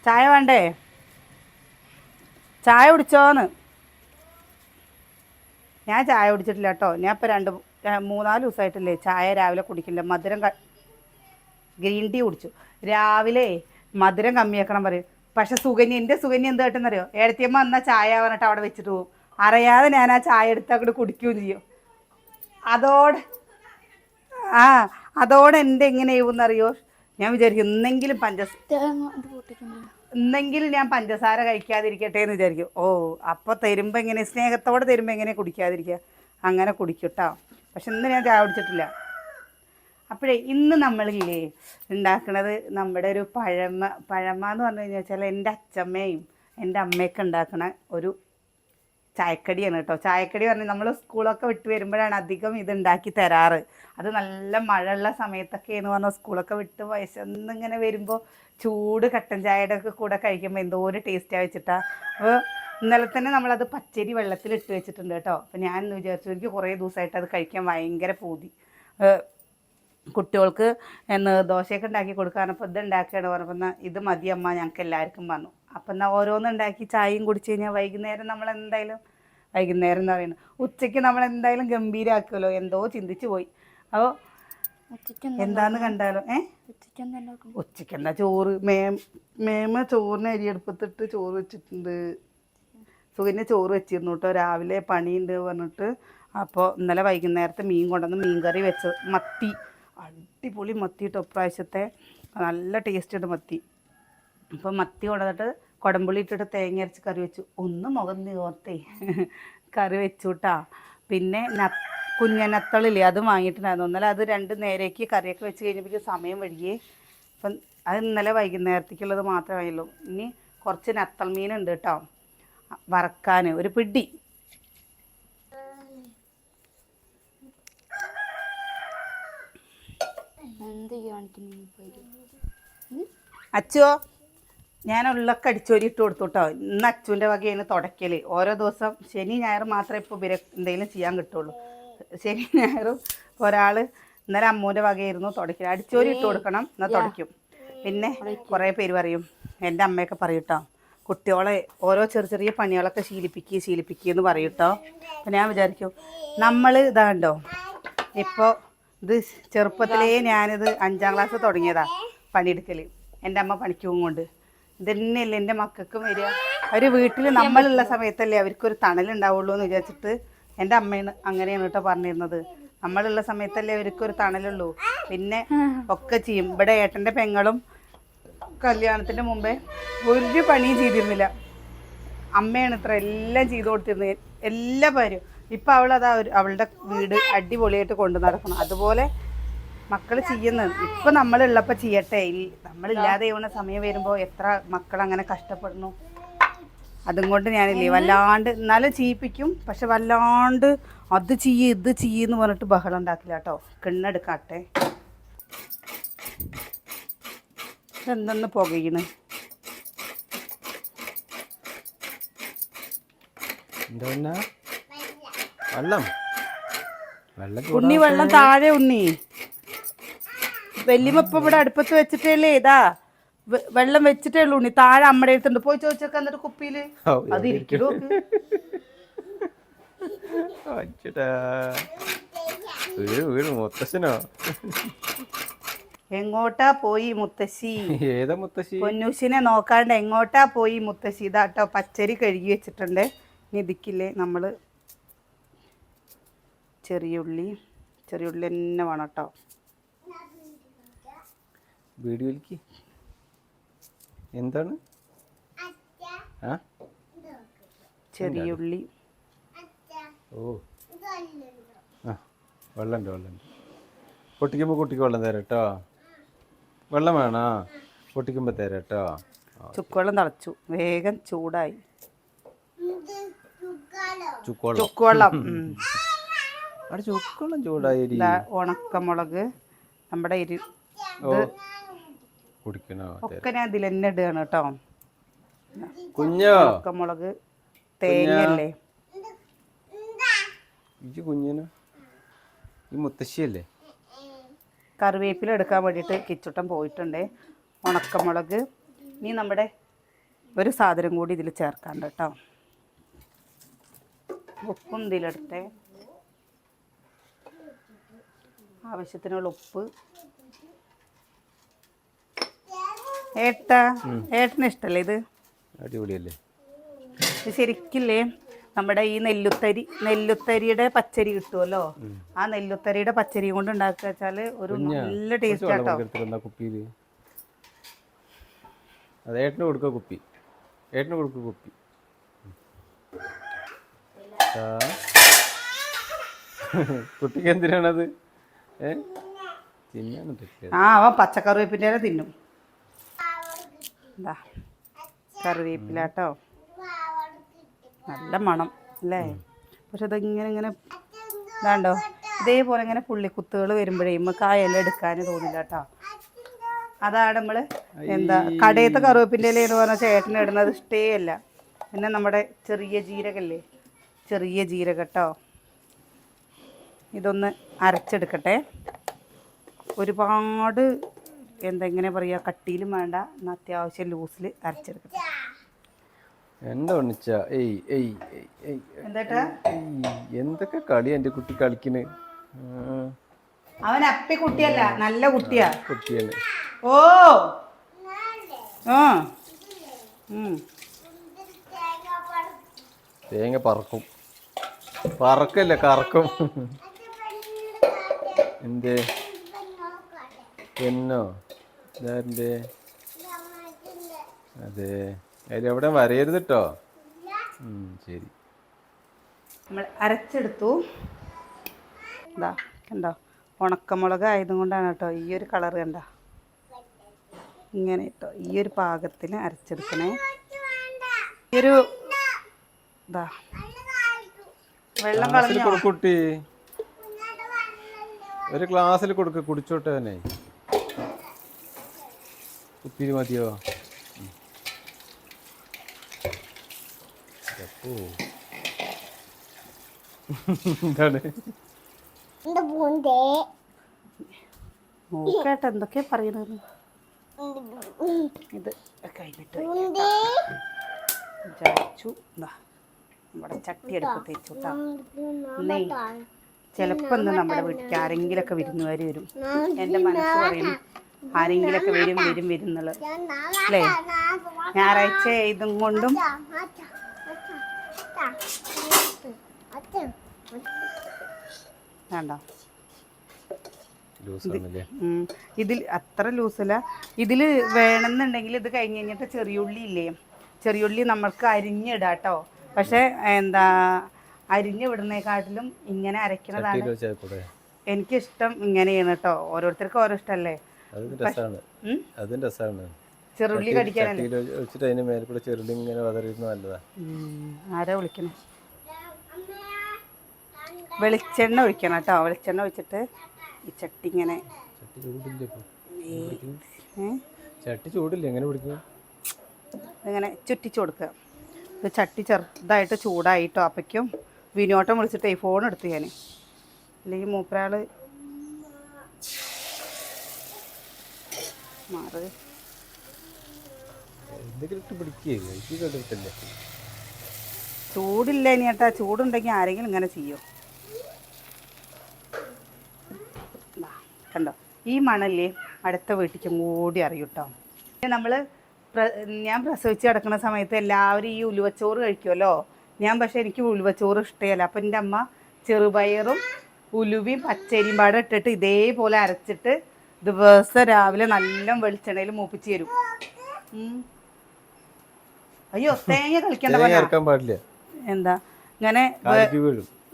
ചായ വേണ്ടേ? ചായ കുടിച്ചോന്ന്? ഞാൻ ചായ കുടിച്ചിട്ടില്ല കേട്ടോ. ഞാൻ ഇപ്പോൾ 3-4 ദിവസമായിട്ടില്ലേ ചായ രാവിലെ കുടിക്കില്ല. ഗ്രീൻ ടീ കുടിച്ചു. രാവിലെ മധുരം കമ്മിയാക്കണം പറയും. പക്ഷെ എൻ്റെ സുകന്യ എന്ത് കേട്ടെന്നറിയോ? ഏടത്തിയമ്മ എന്നാൽ ചായ പറഞ്ഞിട്ട് അവിടെ വെച്ചിട്ട് പോകും. അറിയാതെ ഞാൻ ആ ചായ എടുത്ത് അങ്ങോട്ട് കുടിക്കുകയും ചെയ്യും. അതോടെ ആ അതോടെ എൻ്റെ എങ്ങനെ ചെയ്യുമെന്നറിയോ? ഞാൻ വിചാരിക്കും ഇന്നെങ്കിലും ഞാൻ പഞ്ചസാര കഴിക്കാതിരിക്കട്ടെ എന്ന് വിചാരിക്കും. അപ്പോൾ തരുമ്പോൾ എങ്ങനെ സ്നേഹത്തോടെ തരുമ്പോൾ എങ്ങനെ കുടിക്കാതിരിക്കുക? അങ്ങനെ കുടിക്കട്ടോ. പക്ഷെ ഇന്ന് ഞാൻ ചായ കുടിച്ചിട്ടില്ല. അപ്പോഴേ ഇന്ന് നമ്മളില്ലേ ഉണ്ടാക്കുന്നത് നമ്മുടെ ഒരു പഴമ എന്ന് പറഞ്ഞു കഴിഞ്ഞാൽ എൻ്റെ അച്ഛമ്മയും എൻ്റെ അമ്മയൊക്കെ ഉണ്ടാക്കുന്ന ഒരു ചായക്കടിയാണ് കേട്ടോ. ചായക്കടി പറഞ്ഞാൽ നമ്മൾ സ്കൂളൊക്കെ വിട്ട് വരുമ്പോഴാണ് അധികം ഇത് ഉണ്ടാക്കി തരാറ്. അത് നല്ല മഴയുള്ള സമയത്തൊക്കെയെന്ന് പറഞ്ഞാൽ സ്കൂളൊക്കെ വിട്ട് വയസ്സൊന്നിങ്ങനെ വരുമ്പോൾ ചൂട് കട്ടൻ ചായയുടെ ഒക്കെ കൂടെ കഴിക്കുമ്പോൾ എന്തോ ഒരു ടേസ്റ്റാണ് വെച്ചിട്ടാണ്. അപ്പോൾ ഇന്നലെ തന്നെ നമ്മളത് പച്ചരി വെള്ളത്തിലിട്ട് വെച്ചിട്ടുണ്ട് കേട്ടോ. അപ്പോൾ ഞാൻ വിചാരിച്ചു എനിക്ക് കുറേ ദിവസമായിട്ട് അത് കഴിക്കാൻ ഭയങ്കര പൂതി. കുട്ടികൾക്ക് ദോശയൊക്കെ ഉണ്ടാക്കി കൊടുക്കാനപ്പോൾ ഇത് ഉണ്ടാക്കുകയാണ് പറഞ്ഞപ്പോൾ എന്നാൽ ഇത് മതി അമ്മ ഞങ്ങൾക്ക് എല്ലാവർക്കും വന്നു. അപ്പം എന്നാൽ ഓരോന്നുണ്ടാക്കി ചായയും കുടിച്ച് കഴിഞ്ഞാൽ വൈകുന്നേരം എന്ന് പറയുന്നത് ഉച്ചയ്ക്ക് നമ്മളെന്തായാലും ഗംഭീരമാക്കുമല്ലോ. എന്തോ ചിന്തിച്ച് പോയി. അപ്പോൾ എന്താന്ന് കണ്ടാലോ? ഉച്ചയ്ക്ക് എന്താ ചോറ്? മേമ ചോറിന് അരിയെടുപ്പത്തിട്ട് ചോറ് വെച്ചിട്ടുണ്ട്. സുകന്യ ചോറ് വെച്ചിരുന്നു കേട്ടോ. രാവിലെ പണിയുണ്ട് പറഞ്ഞിട്ട്. അപ്പോൾ ഇന്നലെ വൈകുന്നേരത്തെ മീൻ കൊണ്ടുവന്ന് മീൻ കറി വെച്ച് മത്തി, അടിപൊളി മത്തി കേട്ടോ. ഇപ്രാവശ്യത്തെ നല്ല ടേസ്റ്റ് ഉണ്ട് മത്തി. അപ്പം മത്തി കൊണ്ടുവന്നിട്ട് കുടംപുളി ഇട്ടിട്ട് തേങ്ങ അരച്ച് കറി വെച്ചു. ഒന്ന് മുഖം നിവർത്തേ കറി വെച്ചു കേട്ടാ. പിന്നെ കുഞ്ഞനത്തളില്ലേ അത് വാങ്ങിയിട്ടുണ്ടായിരുന്നു. ഇന്നലെ അത് 2 നേരേക്ക് കറിയൊക്കെ വെച്ച് കഴിഞ്ഞപ്പോൾ സമയം വൈകിയേ. അപ്പം അത് ഇന്നലെ വൈകുന്നേരത്തേക്കുള്ളത് മാത്രമേ ആയുള്ളൂ. ഇനി കുറച്ച് നത്തൾ മീനുണ്ട് കേട്ടോ വറക്കാൻ, ഒരു പിടി. അച്ചോ ഞാൻ ഉള്ളൊക്കെ അടിച്ചോരി ഇട്ട് കൊടുത്തു കേട്ടോ. ഇന്ന് അച്ചുവിൻ്റെ വകയാണ് തുടയ്ക്കൽ. ഓരോ ദിവസം ശനി ഞായർ മാത്രമേ ഇപ്പോൾ എന്തെങ്കിലും ചെയ്യാൻ കിട്ടുള്ളൂ. ശനി ഞായറും ഒരാൾ ഇന്നലെ അമ്മൂൻ്റെ വകയായിരുന്നു തുടയ്ക്കൽ. അടിച്ചോരി ഇട്ട് കൊടുക്കണം എന്നാൽ തുടയ്ക്കും. പിന്നെ കുറേ പേര് പറയും, എൻ്റെ അമ്മയൊക്കെ പറയും കേട്ടോ, കുട്ടികളെ ഓരോ ചെറിയ പണികളൊക്കെ ശീലിപ്പിക്കുക എന്ന് പറയും കേട്ടോ. അപ്പം ഞാൻ വിചാരിക്കും നമ്മൾ ഇതാണ്ടോ ഇപ്പോൾ ഇത് ചെറുപ്പത്തിലേ ഞാനിത് 5ാം ക്ലാസ് തുടങ്ങിയതാണ് പണിയെടുക്കൽ. എൻ്റെ അമ്മ പണിക്കും കൊണ്ട് ഇതന്നെയല്ലേ എൻ്റെ മക്കൾക്കും വരിക. അവർ വീട്ടിൽ നമ്മളുള്ള സമയത്തല്ലേ അവർക്കൊരു തണലുണ്ടാവുള്ളൂ എന്ന് വിചാരിച്ചിട്ട് എൻ്റെ അമ്മയാണ് അങ്ങനെയാണ് കേട്ടോ പറഞ്ഞിരുന്നത്. നമ്മളുള്ള സമയത്തല്ലേ അവർക്കൊരു തണലുള്ളൂ. പിന്നെ ഒക്കെ ചെയ്യും. ഇവിടെ ഏട്ടൻ്റെ പെങ്ങളും കല്യാണത്തിൻ്റെ മുമ്പേ ഒരു പണിയും ചെയ്തിരുന്നില്ല. അമ്മയാണ് ഇത്ര എല്ലാം ചെയ്തു കൊടുത്തിരുന്നത്, എല്ലാ കാര്യം. ഇപ്പം അവളുടെ വീട് അടിപൊളിയായിട്ട് കൊണ്ടു നടക്കണം. അതുപോലെ മക്കൾ ചെയ്യുന്നത് ഇപ്പം നമ്മളുള്ളപ്പോൾ ചെയ്യട്ടെ. നമ്മളില്ലാതെ ചെയ്യുന്ന സമയം വരുമ്പോൾ എത്ര മക്കൾ അങ്ങനെ കഷ്ടപ്പെടുന്നു. അതും കൊണ്ട് ഞാനില്ലേ വല്ലാണ്ട് എന്നാലും ചെയ്യിപ്പിക്കും. പക്ഷെ വല്ലാണ്ട് അത് ഇത് ചെയ്യുമെന്ന് പറഞ്ഞിട്ട് ബഹളം ഉണ്ടാക്കില്ല കേട്ടോ. കിണ്ണെടുക്കാട്ടെ. ഇതെന്തെന്ന് പുകയണ്? ഉണ്ണി വെള്ളം താഴെ ഉണ്ണി. വല്യമ്മ ഇപ്പം ഇവിടെ അടുപ്പത്ത് വെച്ചിട്ടല്ലേ ഇതാ വെള്ളം വെച്ചിട്ടേ ഉള്ളൂ ഉണ്ണി. താഴെ അമ്മയുടെ അടുത്തുണ്ട്, പോയി ചോദിച്ചൊക്കെ. എന്നിട്ട് കുപ്പിയിൽ അത് ഇരിക്കലോ. എങ്ങോട്ടാ പോയി മുത്തശ്ശി? ഏതാ മുത്തശ്ശി? പൊന്നൂസിനെ നോക്കാണ്ട് എങ്ങോട്ടാ പോയി മുത്തശ്ശി? ഇതാട്ടോ പച്ചരി കഴുകി വെച്ചിട്ടുണ്ട്. ഇനി ഇതിക്കില്ലേ നമ്മൾ ചെറിയുള്ളി തന്നെ വേണം കേട്ടോ. വീഡിയോയിലേക്ക് എന്താണ്? ചെറിയുള്ളി. വെള്ളം പൊട്ടിക്കുമ്പോൾ കുട്ടിക്ക് വെള്ളം തരാം കേട്ടോ. വെള്ളം വേണോ? പൊട്ടിക്കുമ്പോൾ തരാം കേട്ടോ. ചുക്കുവെള്ളം തിളച്ചു, വേഗം ചൂടായി. ചുക്കുവെള്ളം ചൂടായി. ഉണക്കമുളക്, നമ്മുടെ ഒക്കെ ഞാൻ ഇതിൽ തന്നെ ഇടുകയാണ് കേട്ടോ. ഉണക്കമുളക്, തേങ്ങയല്ലേ. കുഞ്ഞിന് ഈ മുത്തശ്ശിയല്ലേ. കറിവേപ്പില എടുക്കാൻ വേണ്ടിയിട്ട് കിച്ചുട്ടൻ പോയിട്ടുണ്ട്. ഉണക്കമുളക്, ഇനി നമ്മുടെ ഒരു സാധനം കൂടി ഇതിൽ ചേർക്കാണ്ട് കേട്ടോ. ഉപ്പും ഇതിലിടട്ടെ, ആവശ്യത്തിനുള്ള ഉപ്പ്. ഏട്ടന് ഇഷ്ടല്ലേ ഇത്? അടിപൊളിയല്ലേ ഇത്? ശരിക്കില്ലേ നമ്മുടെ ഈ നെല്ലുത്തരിയുടെ പച്ചരി കിട്ടുമല്ലോ, ആ നെല്ലുത്തരിയുടെ പച്ചരി കൊണ്ട് ഉണ്ടാക്കുക വെച്ചാല് ഒരു നല്ല ടേസ്റ്റ് കേട്ടോ. കുപ്പിയിൽ അത് ഏട്ടന് കൊടുക്കുക കുപ്പി, ഏട്ടന് കൊടുക്കുക കുപ്പി. കുട്ടിക്ക് എന്തിനാണത്? തിന്നാണ് പറ്റിയത്. അവൻ പച്ചക്കറിവേപ്പിൻ്റെ തിന്നും. എന്താ കറിവേപ്പിലാട്ടോ, നല്ല മണം അല്ലേ? പക്ഷെ ഇതിങ്ങനെ ഇങ്ങനെ ഇതാണ്ടോ, ഇതേപോലെ ഇങ്ങനെ പുള്ളിക്കുത്തുകൾ വരുമ്പോഴേ നമുക്ക് ആ ഇല എടുക്കാൻ തോന്നില്ല കേട്ടോ. അതാണ് നമ്മൾ എന്താ കടയത്തെ കറിവേപ്പിൻ്റെ ഇല എന്ന് പറഞ്ഞാൽ ചേട്ടന് ഇടുന്നത് ഇഷ്ടേ അല്ല. പിന്നെ നമ്മുടെ ചെറിയ ജീരകല്ലേ, ചെറിയ ജീരകം കേട്ടോ. ഇതൊന്ന് അരച്ചെടുക്കട്ടെ. ഒരുപാട് എങ്ങനെ പറയുക, കട്ടിയിലും വേണ്ട, എന്നാൽ അത്യാവശ്യം ലൂസിൽ അരച്ചെടുക്കട്ടെ. എന്താ ഒന്നിച്ച എന്താ എന്തൊക്കെ കളി എൻ്റെ കുട്ടി കളിക്കണ്. അവൻ അപ്പി കുട്ടിയല്ല, നല്ല കുട്ടിയാ. കുട്ടിയാണ്. ഓ തേങ്ങ പറക്കും, പറക്കല്ല കറക്കും. എന്തേ എന്നോ ഇതാരുടെ? അതെ, അതിലെവിടെ വരയരുത് കേട്ടോ. ശരി, നമ്മൾ അരച്ചെടുത്തു. എന്താ കണ്ടോ, ഉണക്കമുളക് ആയതും കൊണ്ടാണ് കേട്ടോ ഈ ഒരു കളർ. കണ്ട ഇങ്ങനെ കേട്ടോ, ഈ ഒരു പാകത്തിന് അരച്ചെടുക്കണേ. ഈ ഒരു ഇതാ വെള്ളം കളഞ്ഞോ കുട്ടി, ഒരു ഗ്ലാസ്സിൽ കൊടുക്ക, കുടിച്ചോട്ടെ തന്നെ. കുപ്പിയിൽ മതിയോ? എന്താണ് നോക്കേട്ടെ എന്തൊക്കെയാ പറയണത്. ഇത് കഴിഞ്ഞിട്ട് വിചാരിച്ചു നമ്മുടെ ചട്ടി എടുത്ത് തേച്ചുട്ടാ. എന്നേ ചിലപ്പോൾ ഇന്ന് നമ്മുടെ വീട്ടിൽ ആരെങ്കിലൊക്കെ വിരുന്നുകാർ വരും. എൻ്റെ മനസ്സ് പറയുന്നു ആരെങ്കിലൊക്കെ വരും എന്നുള്ളത് അല്ലേ. ഞായറാഴ്ച ഇതും കൊണ്ടും വേണ്ട, ഇതിൽ അത്ര ലൂസല്ല. ഇതിൽ വേണമെന്നുണ്ടെങ്കിൽ ഇത് കഴിഞ്ഞ് കഴിഞ്ഞിട്ട് ചെറിയുള്ളി ഇല്ലേ, ചെറിയുള്ളി നമ്മൾക്ക് അരിഞ്ഞിടാം കേട്ടോ. പക്ഷെ എന്താ അരിഞ്ഞ് വിടുന്നേക്കാട്ടിലും ഇങ്ങനെ അരയ്ക്കുന്നതാണ് എനിക്കിഷ്ടം. ഇങ്ങനെയാണ് കേട്ടോ, ഓരോരുത്തർക്കും ഓരോ ഇഷ്ടമല്ലേ. ചെറുള്ളി കടിക്കാനല്ലേ. ആരാ വിളിക്കണേ? വെളിച്ചെണ്ണ ഒഴിക്കണം കേട്ടോ. വെളിച്ചെണ്ണ ഒഴിച്ചിട്ട് ഈ ചട്ടി ഇങ്ങനെ ഇങ്ങനെ ചുറ്റിച്ചു കൊടുക്കുക. ഇത് ചട്ടി ചെറുതായിട്ട് ചൂടായിട്ടോ. അപ്പയ്ക്കും വിനോട്ടം വിളിച്ചിട്ട് ഈ ഫോൺ എടുത്തു ഞാൻ, അല്ലെങ്കിൽ മൂപ്പരാൾ മാറ്. ചൂടില്ല ഇനി ഏട്ടാ, ചൂടുണ്ടെങ്കിൽ ആരെങ്കിലും ഇങ്ങനെ ചെയ്യും. കണ്ടോ ഈ മണല്ലേ അടുത്ത വീട്ടിലും കൂടി അറിയും കേട്ടോ. ഞാൻ പ്രസവിച്ച് കിടക്കുന്ന സമയത്ത് എല്ലാവരും ഈ ഉലുവച്ചോറ് കഴിക്കുമല്ലോ. പക്ഷേ എനിക്ക് ഉലുവച്ചോറ് ഇഷ്ടമല്ല. അപ്പം എൻ്റെ അമ്മ ചെറുപയറും ഉലുവയും പച്ചരിയും പാടെ ഇട്ടിട്ട് ഇതേപോലെ അരച്ചിട്ട് ദിവസം രാവിലെ നല്ല വെളിച്ചെണ്ണയിൽ മൂപ്പിച്ച് തരും. അയ്യോ തേങ്ങ കളിക്കേണ്ട പാടില്ല. എന്താ ഇങ്ങനെ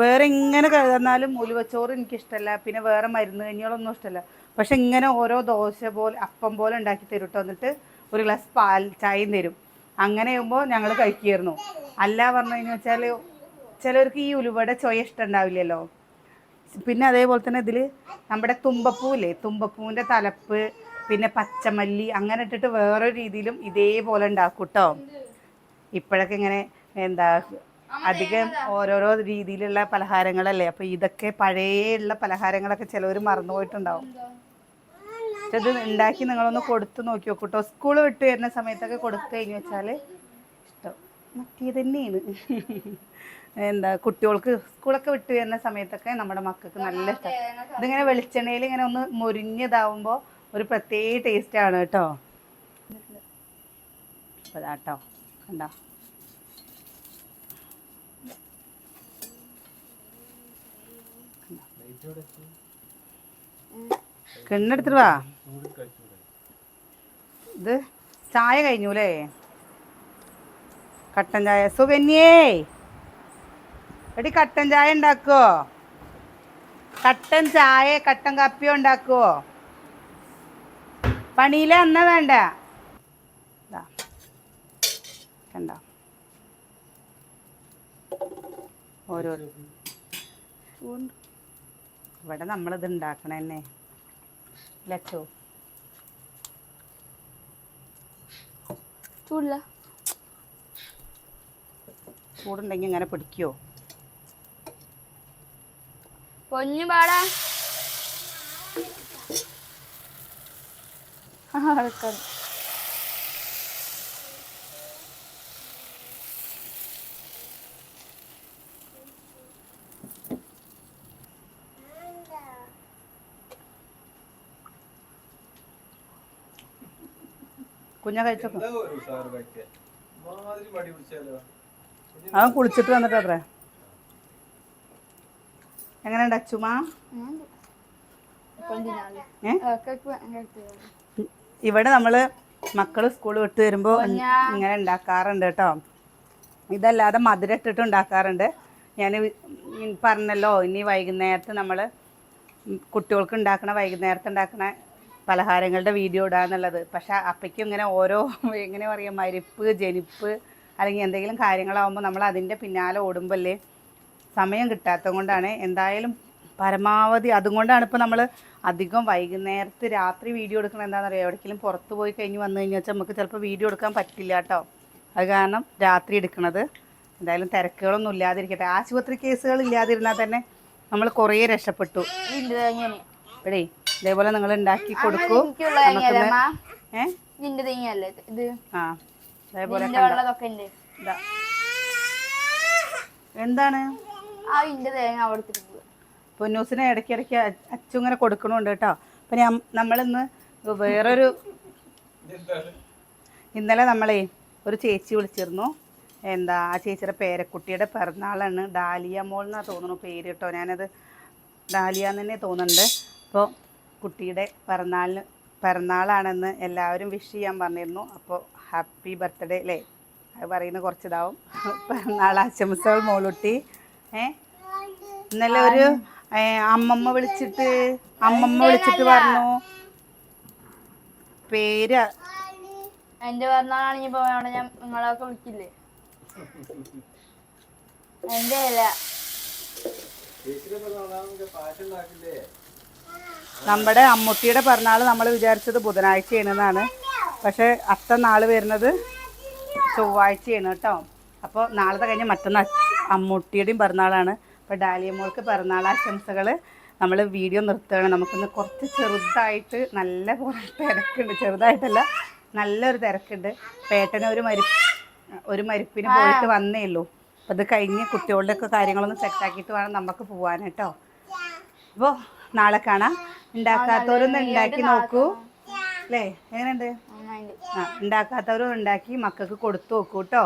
വേറെ ഇങ്ങനെ കഴുകുന്നാലും ഉലുവച്ചോറ് എനിക്കിഷ്ടമല്ല. പിന്നെ വേറെ മരുന്ന് കഞ്ഞികളൊന്നും ഇഷ്ടമല്ല. പക്ഷെ ഇങ്ങനെ ഓരോ ദോശ പോലെ അപ്പം പോലെ ഉണ്ടാക്കി തരും കേട്ടോ. എന്നിട്ട് ഒരു ഗ്ലാസ് പാൽ ചായയും തരും. അങ്ങനെ ആകുമ്പോൾ ഞങ്ങൾ കഴിക്കുമായിരുന്നു. അല്ല പറഞ്ഞു കഴിഞ്ഞാൽ വെച്ചാൽ ചിലർക്ക് ഈ ഉലുവയുടെ ചൊയ ഇഷ്ടമുണ്ടാവില്ലല്ലോ. പിന്നെ അതേപോലെ തന്നെ ഇതിൽ നമ്മുടെ തുമ്പപ്പൂവില്ലേ, തുമ്പപ്പൂവിൻ്റെ തലപ്പ്, പിന്നെ പച്ചമല്ലി അങ്ങനെ ഇട്ടിട്ട് വേറെ രീതിയിലും ഇതേപോലെ ഉണ്ടാക്കും കേട്ടോ. ഇപ്പോഴൊക്കെ ഇങ്ങനെ എന്താ അധികം ഓരോരോ രീതിയിലുള്ള പലഹാരങ്ങളല്ലേ. അപ്പോൾ ഇതൊക്കെ പഴയുള്ള പലഹാരങ്ങളൊക്കെ ചിലവർ മറന്നു പോയിട്ടുണ്ടാവും. ഇത് ഉണ്ടാക്കി നിങ്ങളൊന്ന് കൊടുത്ത് നോക്കി നോക്കൂട്ടോ. സ്കൂൾ വിട്ട് വരുന്ന സമയത്തൊക്കെ കൊടുത്തു കഴിഞ്ഞു വെച്ചാൽ മറ്റേ തന്നെയാണ്. എന്താ കുട്ടികൾക്ക് സ്കൂളൊക്കെ വിട്ട് വരുന്ന സമയത്തൊക്കെ നമ്മുടെ മക്കൾക്ക് നല്ല ഇഷ്ടം. ഇതിങ്ങനെ വെളിച്ചെണ്ണയിൽ ഇങ്ങനെ ഒന്ന് മുരിഞ്ഞതാവുമ്പോൾ ഒരു പ്രത്യേക ടേസ്റ്റാണ് കേട്ടോ. അപ്പോൾ അതാട്ടോ കണ്ടോ. കണ്ണെടുത്തിട്ട് വാ. ഇത് ചായ കഴിഞ്ഞൂലേ, കട്ടൻ ചായ. സുകന്യേ എടി കട്ടൻ ചായ ഉണ്ടാക്കുവോ? കട്ടൻ ചായ കട്ടൻ കാപ്പിയോ ഉണ്ടാക്കുവോ? പണിയിലെ അന്ന വേണ്ട. കണ്ടോ ഓരോ ഇവിടെ നമ്മളിത് ഉണ്ടാക്കണ തന്നെ ലച്ചോ. ചൂടില്ല, ചൂടുണ്ടെങ്കിൽ ഇങ്ങനെ പിടിക്കുവോ? പൊന്നു പാടാ. കുഞ്ഞ കഴിച്ചോ. അവൻ കുളിച്ചിട്ട് വന്നിട്ട് അത്രേ. എങ്ങനെയുണ്ട് അച്ചുമാ? ഇവിടെ നമ്മള് മക്കള് സ്കൂൾ വിട്ട് വരുമ്പോ ഇങ്ങനെ ഉണ്ടാക്കാറുണ്ട് കേട്ടോ. ഇതല്ലാതെ മധുരം ഇട്ടിട്ട് ഉണ്ടാക്കാറുണ്ട്. ഞാൻ പറഞ്ഞല്ലോ ഇനി വൈകുന്നേരത്ത് നമ്മൾ കുട്ടികൾക്ക് ഉണ്ടാക്കണ വൈകുന്നേരത്ത് ഉണ്ടാക്കണ പലഹാരങ്ങളുടെ വീഡിയോ ഇടാന്നുള്ളത്. പക്ഷെ അപ്പയ്ക്കും ഇങ്ങനെ ഓരോ എങ്ങനെ പറയുക മരിപ്പ് ജനിപ്പ് അല്ലെങ്കിൽ എന്തെങ്കിലും കാര്യങ്ങളാവുമ്പോൾ നമ്മൾ അതിൻ്റെ പിന്നാലെ ഓടുമ്പോഴല്ലേ സമയം കിട്ടാത്തത് കൊണ്ടാണ്. എന്തായാലും പരമാവധി അതുകൊണ്ടാണ് ഇപ്പോൾ നമ്മൾ അധികം വൈകുന്നേരത്ത് രാത്രി വീഡിയോ എടുക്കണം. എന്താണെന്ന് അറിയാം, എവിടേക്കെങ്കിലും പുറത്ത് പോയി കഴിഞ്ഞ് വന്നു കഴിഞ്ഞാൽ നമുക്ക് ചിലപ്പോൾ വീഡിയോ എടുക്കാൻ പറ്റില്ല കേട്ടോ. അത് കാരണം രാത്രി എടുക്കണത്. എന്തായാലും തിരക്കുകളൊന്നും ഇല്ലാതിരിക്കട്ടെ. ആശുപത്രി കേസുകൾ ഇല്ലാതിരുന്നാൽ തന്നെ നമ്മൾ കുറേ രക്ഷപ്പെട്ടു. ഇവിടെ ഇതേപോലെ നിങ്ങൾ ഉണ്ടാക്കി കൊടുക്കൂ. അതേപോലെ എന്താണ് പൊന്നൂസിനെ ഇടയ്ക്കിടയ്ക്ക് അച്ചുങ്ങനെ കൊടുക്കണുണ്ട് കേട്ടോ. അപ്പം നമ്മളിന്ന് വേറൊരു ഇന്നലെ നമ്മളെ ഒരു ചേച്ചി വിളിച്ചിരുന്നു. എന്താ ആ ചേച്ചിയുടെ പേരക്കുട്ടിയുടെ പിറന്നാളാണ്. ഡാലിയ മോൾ എന്നാണ് തോന്നുന്നു പേര് കേട്ടോ. ഞാനത് ഡാലിയ എന്ന് തന്നെ തോന്നുന്നുണ്ട്. അപ്പോൾ കുട്ടിയുടെ പിറന്നാളാണെന്ന് എല്ലാവരും വിഷ് ചെയ്യാൻ പറഞ്ഞിരുന്നു. അപ്പോൾ ഹാപ്പി ബർത്ത്ഡേ അല്ലേ, അത് പറയുന്നത് കുറച്ചിതാവും. പിറന്നാൾ ആശംസകൾ മോളുട്ടി. ഇന്നലെ ഒരു അമ്മമ്മ വിളിച്ചിട്ട് പറഞ്ഞു പേര് എന്റെ പിറന്നാളാണെങ്കിൽ പോയോടെ ഞാൻ നിങ്ങളൊക്കെ വിളിക്കില്ലേ? എന്റെ അല്ല, നമ്മുടെ അമ്മുട്ടിയുടെ പിറന്നാൾ നമ്മൾ വിചാരിച്ചത് ബുധനാഴ്ചയാണെന്നാണ്. പക്ഷെ അത്ത നാൾ വരുന്നത് ചൊവ്വാഴ്ചയാണ് കേട്ടോ. അപ്പോൾ നാളത്തെ കഴിഞ്ഞ് മറ്റന്നാൾ അമ്മുട്ടിയുടെയും പിറന്നാളാണ്. അപ്പോൾ ഡാലിയ മോൾക്ക് പിറന്നാൾ ആശംസകൾ. നമ്മൾ വീഡിയോ നിർത്തുകയാണ്. നമുക്കിന്ന് കുറച്ച് ചെറുതായിട്ട് നല്ല കുറേ തിരക്കുണ്ട്. ചെറുതായിട്ടല്ല, നല്ലൊരു തിരക്കുണ്ട്. പേട്ടന് ഒരു മരിപ്പിന് പോയിട്ട് വന്നേ ഉള്ളൂ. അപ്പോൾ അത് കഴിഞ്ഞ് കുട്ടികളുടെയൊക്കെ കാര്യങ്ങളൊന്ന് സെറ്റാക്കിയിട്ട് വേണം നമുക്ക് പോകാൻ കേട്ടോ. അപ്പോൾ നാളെ കാണാം. ഉണ്ടാക്കാത്തവരൊന്ന് ഉണ്ടാക്കി നോക്കൂ അല്ലേ? എങ്ങനെയുണ്ട്? ഉണ്ടാക്കാത്തവരും ഉണ്ടാക്കി മക്കൾക്ക് കൊടുത്തു നോക്കൂ കേട്ടോ.